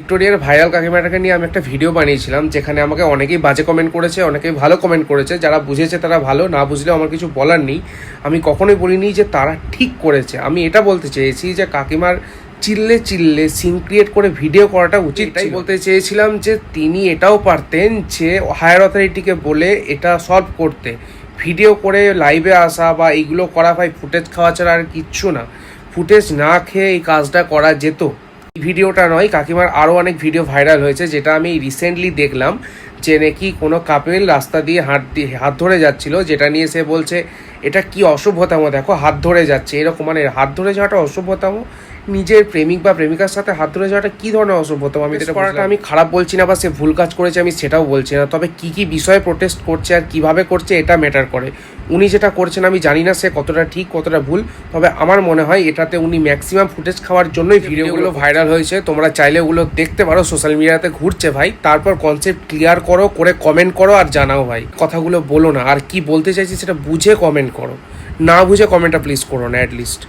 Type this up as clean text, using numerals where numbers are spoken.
ভিক্টোরিয়ার ভাইরাল কাকিমাটাকে নিয়ে আমি একটা ভিডিও বানিয়েছিলাম, যেখানে আমাকে অনেকেই বাজে কমেন্ট করেছে, অনেকেই ভালো কমেন্ট করেছে। যারা বুঝেছে তারা ভালো, না বুঝলেও আমার কিছু বলার নেই। আমি কখনোই বলিনি যে তারা ঠিক করেছে। আমি এটা বলতে চেয়েছি যে কাকিমার চিল্লে চিল্লে সিন ক্রিয়েট করে ভিডিও করাটা উচিত। তাই বলতে চেয়েছিলাম যে তিনি এটাও পারতেন যে হায়ার অথরিটিকে বলে এটা সলভ করতে। ভিডিও করে লাইভে আসা বা এইগুলো করা, ভাই ফুটেজ খাওয়া ছাড়া আর কিচ্ছু না। ফুটেজ না খেয়ে এই কাজটা করা যেত। এই ভিডিওটা নয়, কাকিমার আরও অনেক ভিডিও ভাইরাল হয়েছে, যেটা আমি রিসেন্টলি দেখলাম, যে নাকি কোনো কাপেল রাস্তা দিয়ে হাত ধরে যাচ্ছিল, যেটা নিয়ে সে বলছে এটা কি অসভ্যতাম, দেখো হাত ধরে যাচ্ছে। এরকম মানে হাত ধরে যাওয়াটা অসভ্যতাম? নিজের প্রেমিক বা প্রেমিকার সাথে হাত ধরে যাওয়াটা কী ধরনের অসভ্যতাম? আমি এটা করাটা আমি খারাপ বলছি না, বা সে ভুল কাজ করেছে আমি সেটাও বলছি না। তবে কী কী বিষয়ে প্রোটেস্ট করছে আর কিভাবে করছে এটা ম্যাটার করে। উনি যেটা করছেন আমি জানি না সে কতটা ঠিক কতটা ভুল, তবে আমার মনে হয় এটাতে উনি ম্যাক্সিমাম ফুটেজ খাওয়ার জন্যই ভিডিওগুলো ভাইরাল হয়েছে। তোমরা চাইলে ওগুলো দেখতে পারো, সোশ্যাল মিডিয়াতে ঘুরছে ভাই। তারপর কনসেপ্ট ক্লিয়ার করো, করে কমেন্ট করো আর জানাও ভাই। কথাগুলো বলো না, আর কি বলতে চাইছি সেটা বুঝে কমেন্ট করো, না বুঝে কমেন্টটা প্লিজ করো না অ্যাটলিস্ট।